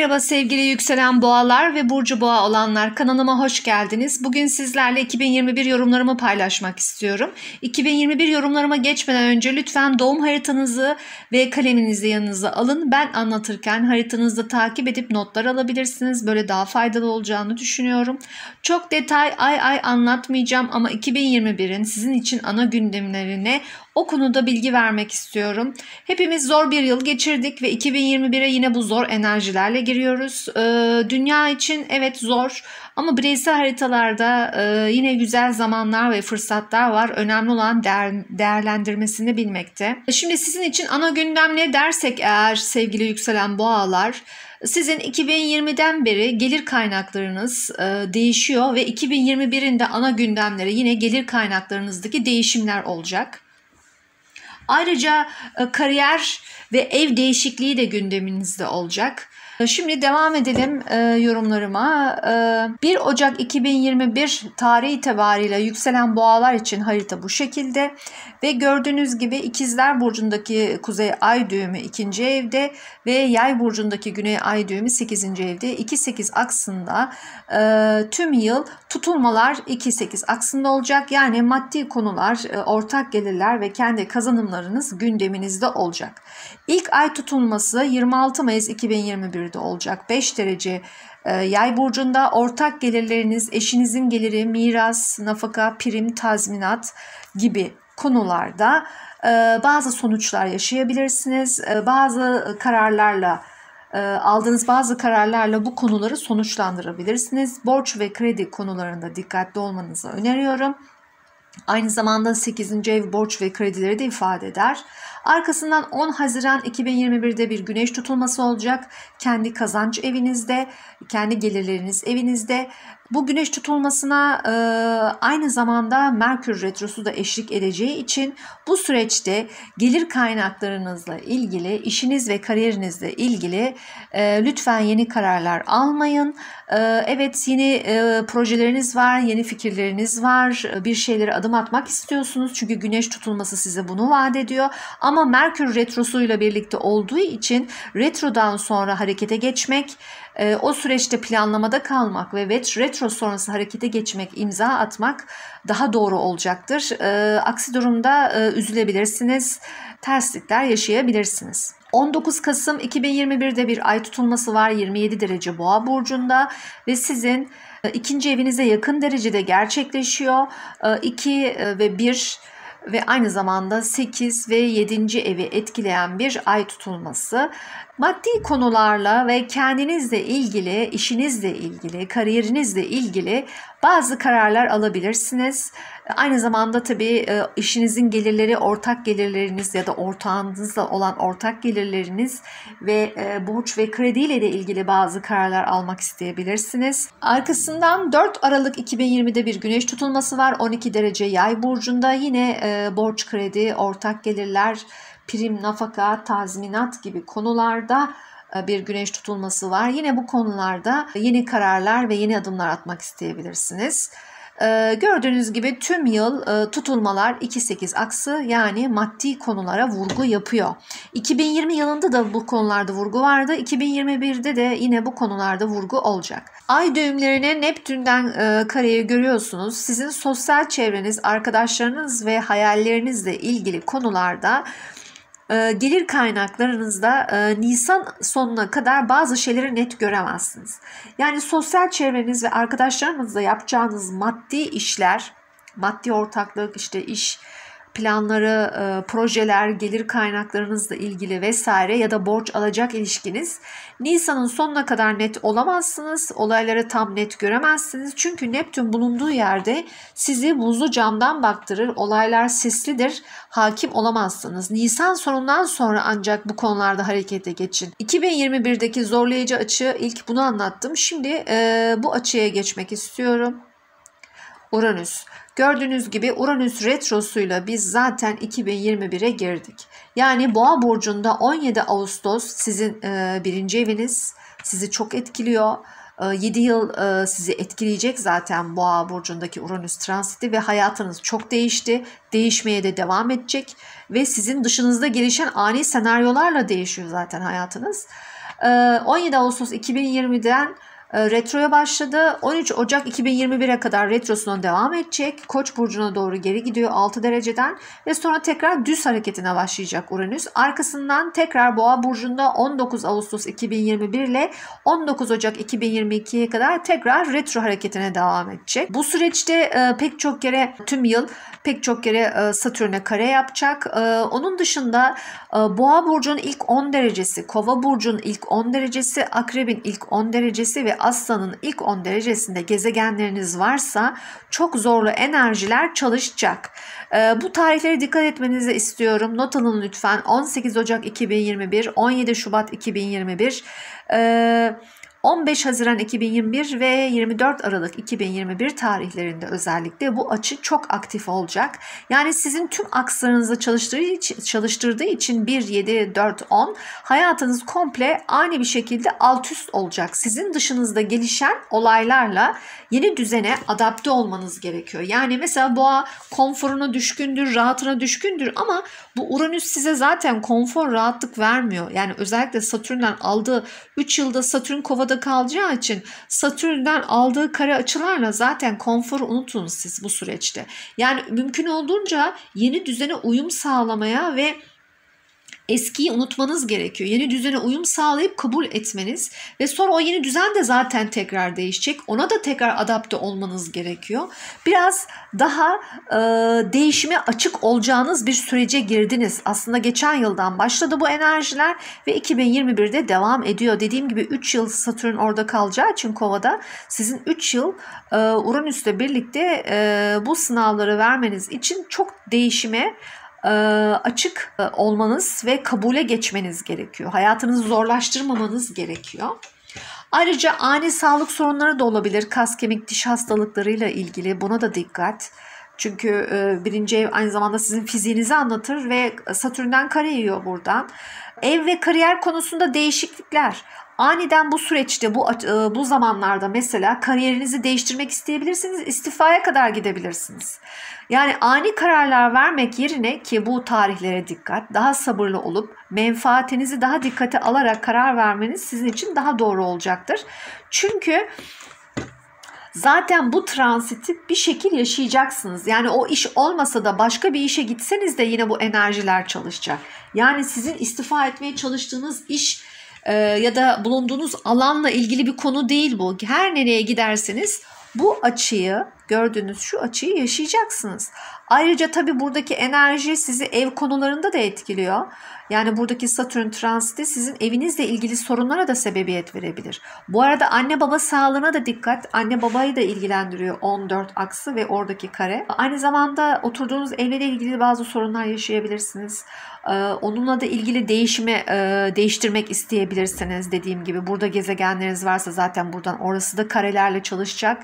Merhaba sevgili yükselen boğalar ve burcu boğa olanlar, kanalıma hoş geldiniz. Bugün sizlerle 2021 yorumlarımı paylaşmak istiyorum. 2021 yorumlarıma geçmeden önce lütfen doğum haritanızı ve kaleminizi yanınıza alın. Ben anlatırken haritanızda takip edip notlar alabilirsiniz. Böyle daha faydalı olacağını düşünüyorum. Çok detay ay anlatmayacağım ama 2021'in sizin için ana gündemlerine o konuda bilgi vermek istiyorum. Hepimiz zor bir yıl geçirdik ve 2021'e yine bu zor enerjilerle giriyoruz. Dünya için evet zor ama bireysel haritalarda yine güzel zamanlar ve fırsatlar var. Önemli olan değerlendirmesini bilmekte. Şimdi sizin için ana gündem ne dersek eğer sevgili yükselen boğalar, sizin 2020'den beri gelir kaynaklarınız değişiyor ve 2021'in de ana gündemleri yine gelir kaynaklarınızdaki değişimler olacak. Ayrıca kariyer ve ev değişikliği de gündeminizde olacak. Şimdi devam edelim yorumlarıma. 1 Ocak 2021 tarihi itibariyle yükselen boğalar için harita bu şekilde. Ve gördüğünüz gibi İkizler Burcu'ndaki Kuzey Ay düğümü 2. evde ve Yay Burcu'ndaki Güney Ay düğümü 8. evde. 2-8 aksında tüm yıl tutulmalar 2-8 aksında olacak. Yani maddi konular, ortak gelirler ve kendi kazanımlarınız gündeminizde olacak. İlk ay tutulması 26 Mayıs 2021'de olacak. 5 derece Yay burcunda. Ortak gelirleriniz, eşinizin geliri, miras, nafaka, prim, tazminat gibi konularda bazı sonuçlar yaşayabilirsiniz. Bazı kararlarla aldığınız bazı kararlarla bu konuları sonuçlandırabilirsiniz. Borç ve kredi konularında dikkatli olmanızı öneriyorum. Aynı zamanda 8. ev borç ve kredileri de ifade eder. Arkasından 10 Haziran 2021'de bir güneş tutulması olacak. Kendi kazanç evinizde, kendi gelirleriniz evinizde. Bu güneş tutulmasına aynı zamanda Merkür Retrosu da eşlik edeceği için bu süreçte gelir kaynaklarınızla ilgili, işiniz ve kariyerinizle ilgili lütfen yeni kararlar almayın. Evet, yeni projeleriniz var, yeni fikirleriniz var, bir şeylere adım atmak istiyorsunuz. Çünkü güneş tutulması size bunu vaat ediyor. Ama Merkür Retrosu'yla birlikte olduğu için retrodan sonra harekete geçmek, o süreçte planlamada kalmak ve retro sonrası harekete geçmek, imza atmak daha doğru olacaktır. Aksi durumda üzülebilirsiniz, terslikler yaşayabilirsiniz. 19 Kasım 2021'de bir ay tutulması var 27 derece Boğa burcunda ve sizin ikinci evinize yakın derecede gerçekleşiyor. 2 ve 1 ve aynı zamanda 8 ve 7. evi etkileyen bir ay tutulması. Maddi konularla ve kendinizle ilgili, işinizle ilgili, kariyerinizle ilgili bazı kararlar alabilirsiniz. Aynı zamanda tabii işinizin gelirleri, ortak gelirleriniz ya da ortağınızla olan ortak gelirleriniz ve borç ve krediyle de ilgili bazı kararlar almak isteyebilirsiniz. Arkasından 4 Aralık 2020'de bir güneş tutulması var. 12 derece Yay burcunda. Yine borç, kredi, ortak gelirler, prim, nafaka, tazminat gibi konularda bir güneş tutulması var. Yine bu konularda yeni kararlar ve yeni adımlar atmak isteyebilirsiniz. Gördüğünüz gibi tüm yıl tutulmalar 2-8 aksı, yani maddi konulara vurgu yapıyor. 2020 yılında da bu konularda vurgu vardı. 2021'de de yine bu konularda vurgu olacak. Ay düğümlerine Neptün'den kareyi görüyorsunuz. Sizin sosyal çevreniz, arkadaşlarınız ve hayallerinizle ilgili konularda gelir kaynaklarınızda Nisan sonuna kadar bazı şeyleri net göremezsiniz. Yani sosyal çevreniz ve arkadaşlarınızla yapacağınız maddi işler, maddi ortaklık, işte iş planları, projeler, gelir kaynaklarınızla ilgili vesaire ya da borç alacak ilişkiniz Nisan'ın sonuna kadar net olamazsınız. Olayları tam net göremezsiniz. Çünkü Neptün bulunduğu yerde sizi buzlu camdan baktırır. Olaylar sislidir. Hakim olamazsınız. Nisan sonundan sonra ancak bu konularda harekete geçin. 2021'deki zorlayıcı açı, ilk bunu anlattım. Şimdi bu açıya geçmek istiyorum. Uranüs. Gördüğünüz gibi Uranüs retrosuyla biz zaten 2021'e girdik. Yani Boğa burcunda 17 Ağustos sizin birinci eviniz, sizi çok etkiliyor. 7 yıl sizi etkileyecek zaten Boğa burcundaki Uranüs transiti ve hayatınız çok değişti. Değişmeye de devam edecek ve sizin dışınızda gelişen ani senaryolarla değişiyor zaten hayatınız. 17 Ağustos 2020'den retroya başladı. 13 Ocak 2021'e kadar retrosuna devam edecek. Koç burcuna doğru geri gidiyor 6 dereceden ve sonra tekrar düz hareketine başlayacak Uranüs. Arkasından tekrar Boğa burcunda 19 Ağustos 2021 ile 19 Ocak 2022'ye kadar tekrar retro hareketine devam edecek. Bu süreçte pek çok kere tüm yıl pek çok kere Satürn'e kare yapacak. Onun dışında Boğa burcunun ilk 10 derecesi, Kova burcunun ilk 10 derecesi, Akrebin ilk 10 derecesi ve Aslan'ın ilk 10 derecesinde gezegenleriniz varsa çok zorlu enerjiler çalışacak. Bu tarihlere dikkat etmenizi istiyorum. Not alın lütfen. 18 Ocak 2021, 17 Şubat 2021, 15 Haziran 2021 ve 24 Aralık 2021 tarihlerinde özellikle bu açı çok aktif olacak. Yani sizin tüm akslarınızı çalıştırdığı için 1, 7, 4, 10 hayatınız komple ani bir şekilde alt üst olacak. Sizin dışınızda gelişen olaylarla yeni düzene adapte olmanız gerekiyor. Yani mesela Boğa konforuna düşkündür, rahatına düşkündür ama bu Uranüs size zaten konfor, rahatlık vermiyor. Yani özellikle Satürn'den aldığı 3 yılda Satürn Kova'da kalacağı için Satürn'den aldığı kare açılarla zaten konforu unutun siz bu süreçte. Yani mümkün olduğunca yeni düzene uyum sağlamaya ve eskiyi unutmanız gerekiyor. Yeni düzene uyum sağlayıp kabul etmeniz ve sonra o yeni düzen de zaten tekrar değişecek. Ona da tekrar adapte olmanız gerekiyor. Biraz daha değişime açık olacağınız bir sürece girdiniz. Aslında geçen yıldan başladı bu enerjiler ve 2021'de devam ediyor. Dediğim gibi 3 yıl Satürn orada kalacağı için Kova'da sizin 3 yıl Uranüs'le birlikte bu sınavları vermeniz için çok değişime açık olmanız ve kabule geçmeniz gerekiyor. Hayatınızı zorlaştırmamanız gerekiyor. Ayrıca ani sağlık sorunları da olabilir. Kas, kemik, diş hastalıklarıyla ilgili buna da dikkat. Çünkü birinci ev aynı zamanda sizin fiziğinizi anlatır ve Satürn'den kare yiyor buradan. Ev ve kariyer konusunda değişiklikler. Aniden bu süreçte, bu zamanlarda mesela kariyerinizi değiştirmek isteyebilirsiniz, istifaya kadar gidebilirsiniz. Yani ani kararlar vermek yerine, ki bu tarihlere dikkat, daha sabırlı olup menfaatinizi daha dikkate alarak karar vermeniz sizin için daha doğru olacaktır. Çünkü zaten bu transiti bir şekil yaşayacaksınız. Yani o iş olmasa da başka bir işe gitseniz de yine bu enerjiler çalışacak. Yani sizin istifa etmeye çalıştığınız iş ya da bulunduğunuz alanla ilgili bir konu değil bu. Her nereye giderseniz bu açıyı, gördüğünüz şu açıyı yaşayacaksınız. Ayrıca tabii buradaki enerji sizi ev konularında da etkiliyor. Yani buradaki Satürn transiti sizin evinizle ilgili sorunlara da sebebiyet verebilir. Bu arada anne baba sağlığına da dikkat. Anne babayı da ilgilendiriyor 14 aksı ve oradaki kare. Aynı zamanda oturduğunuz evle ilgili bazı sorunlar yaşayabilirsiniz. Onunla da ilgili değiştirmek isteyebilirsiniz. Dediğim gibi burada gezegenleriniz varsa zaten buradan orası da karelerle çalışacak.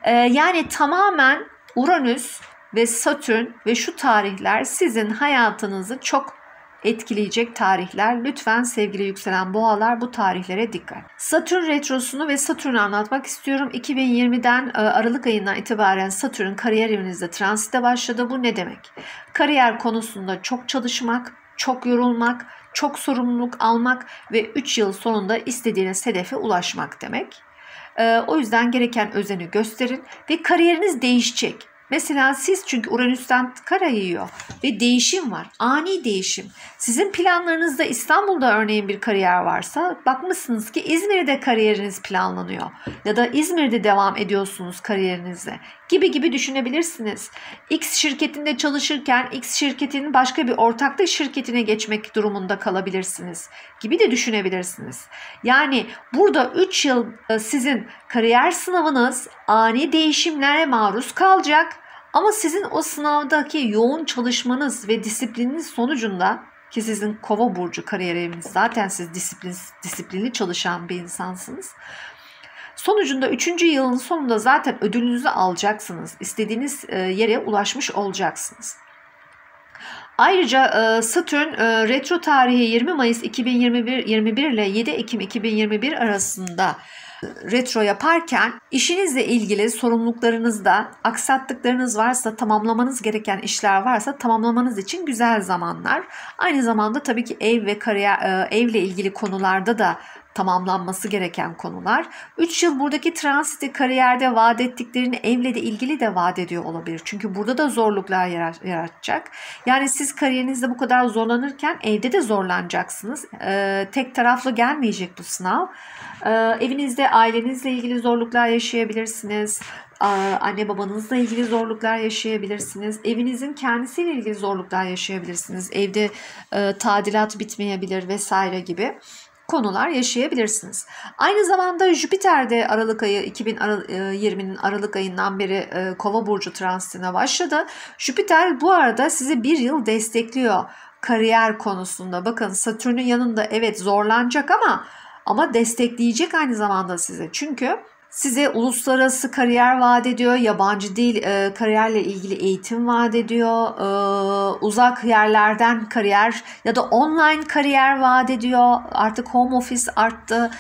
Yani tamamen Uranüs ve Satürn ve şu tarihler sizin hayatınızı çok etkileyecek tarihler. Lütfen sevgili yükselen boğalar bu tarihlere dikkat. Satürn retrosunu ve Satürn'ü anlatmak istiyorum. 2020'den Aralık ayından itibaren Satürn kariyer evinizde transite başladı. Bu ne demek? Kariyer konusunda çok çalışmak, çok yorulmak, çok sorumluluk almak ve 3 yıl sonunda istediğiniz hedefe ulaşmak demek. O yüzden gereken özeni gösterin ve kariyeriniz değişecek. Mesela siz, çünkü Uranüs'ten kare yiyor ve değişim var. Ani değişim. Sizin planlarınızda İstanbul'da örneğin bir kariyer varsa bakmışsınız ki İzmir'de kariyeriniz planlanıyor. Ya da İzmir'de devam ediyorsunuz kariyerinize gibi düşünebilirsiniz. X şirketinde çalışırken X şirketinin başka bir ortaklık şirketine geçmek durumunda kalabilirsiniz gibi de düşünebilirsiniz. Yani burada 3 yıl sizin kariyer sınavınız ani değişimlere maruz kalacak. Ama sizin o sınavdaki yoğun çalışmanız ve disiplininiz sonucunda, ki sizin Kova burcu kariyer eviniz, zaten siz disiplinli çalışan bir insansınız. Sonucunda 3. yılın sonunda zaten ödülünüzü alacaksınız. İstediğiniz yere ulaşmış olacaksınız. Ayrıca Satürn retro tarihi 20 Mayıs 2021 ile 7 Ekim 2021 arasında retro yaparken işinizle ilgili sorumluluklarınızda aksattıklarınız varsa, tamamlamanız gereken işler varsa tamamlamanız için güzel zamanlar. Aynı zamanda tabii ki ev ve kariyer, evle ilgili konularda da tamamlanması gereken konular. 3 yıl buradaki transiti kariyerde vaat ettiklerini evle de ilgili de vaat ediyor olabilir. Çünkü burada da zorluklar yaratacak. Yani siz kariyerinizde bu kadar zorlanırken evde de zorlanacaksınız. Tek taraflı gelmeyecek bu sınav. Evinizde ailenizle ilgili zorluklar yaşayabilirsiniz. Anne babanızla ilgili zorluklar yaşayabilirsiniz. Evinizin kendisiyle ilgili zorluklar yaşayabilirsiniz. Evde tadilat bitmeyebilir vesaire gibi konular yaşayabilirsiniz. Aynı zamanda Jüpiter de Aralık ayı 2020'nin Aralık ayından beri Kova burcu transitine başladı. Jüpiter bu arada sizi bir yıl destekliyor kariyer konusunda. Bakın Satürn'ün yanında evet zorlanacak ama destekleyecek aynı zamanda size. Çünkü size uluslararası kariyer vaat ediyor, yabancı dil kariyerle ilgili eğitim vaat ediyor, uzak yerlerden kariyer ya da online kariyer vaat ediyor. Artık home office arttı,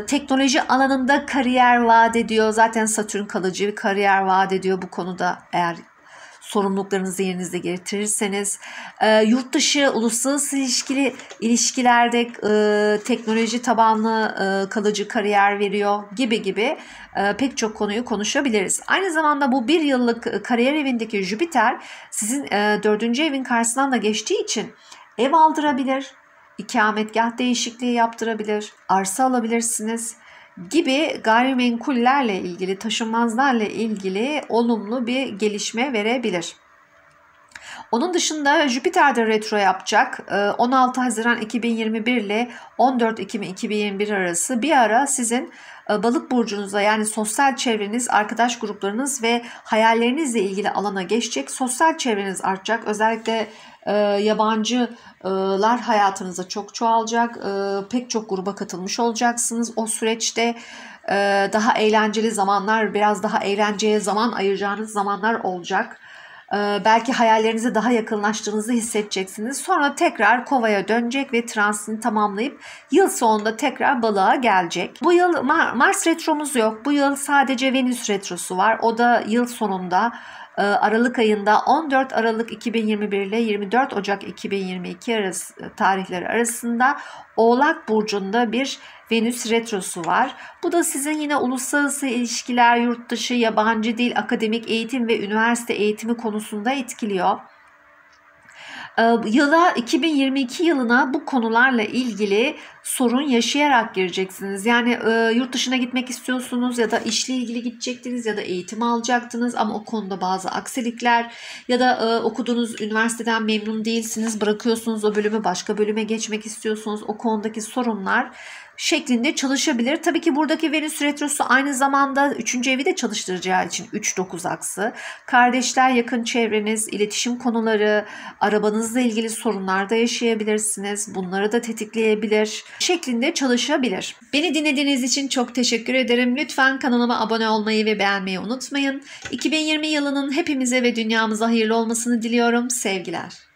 teknoloji alanında kariyer vaat ediyor. Zaten Satürn kalıcı bir kariyer vaat ediyor bu konuda eğer sorumluluklarınızı yerinizde getirirseniz. Yurt dışı uluslararası ilişkilerde teknoloji tabanlı kalıcı kariyer veriyor gibi pek çok konuyu konuşabiliriz. Aynı zamanda bu bir yıllık kariyer evindeki Jüpiter sizin 4. evin karşısından da geçtiği için ev aldırabilir, ikametgah değişikliği yaptırabilir, arsa alabilirsiniz gibi gayrimenkullerle ilgili, taşınmazlarla ilgili olumlu bir gelişme verebilir. Onun dışında Jüpiter de retro yapacak. 16 Haziran 2021 ile 14 Ekim 2021 arası bir ara sizin balık burcunuza yani sosyal çevreniz, arkadaş gruplarınız ve hayallerinizle ilgili alana geçecek. Sosyal çevreniz artacak. Özellikle yabancılar hayatınıza çok çoğalacak. Pek çok gruba katılmış olacaksınız. O süreçte daha eğlenceli zamanlar, biraz daha eğlenceye zaman ayıracağınız zamanlar olacak. Belki hayallerinize daha yakınlaştığınızı hissedeceksiniz. Sonra tekrar Kova'ya dönecek ve transitini tamamlayıp yıl sonunda tekrar Balığa gelecek. Bu yıl Mars retromuz yok. Bu yıl sadece Venüs retrosu var. O da yıl sonunda Aralık ayında 14 Aralık 2021 ile 24 Ocak 2022 tarihleri arasında Oğlak burcunda bir Venüs retrosu var. Bu da sizin yine uluslararası ilişkiler, yurt dışı, yabancı dil, akademik eğitim ve üniversite eğitimi konusunda etkiliyor. Yıla 2022 yılına bu konularla ilgili sorun yaşayarak gireceksiniz. Yani yurt dışına gitmek istiyorsunuz ya da işle ilgili gidecektiniz ya da eğitim alacaktınız ama o konuda bazı aksilikler ya da okuduğunuz üniversiteden memnun değilsiniz, bırakıyorsunuz o bölümü, başka bölüme geçmek istiyorsunuz. O konudaki sorunlar şeklinde çalışabilir. Tabii ki buradaki Venüs retrosu aynı zamanda 3. evi de çalıştıracağı için 3-9 aksı. Kardeşler, yakın çevreniz, iletişim konuları, arabanızla ilgili sorunlar da yaşayabilirsiniz. Bunları da tetikleyebilir şeklinde çalışabilir. Beni dinlediğiniz için çok teşekkür ederim. Lütfen kanalıma abone olmayı ve beğenmeyi unutmayın. 2020 yılının hepimize ve dünyamıza hayırlı olmasını diliyorum. Sevgiler.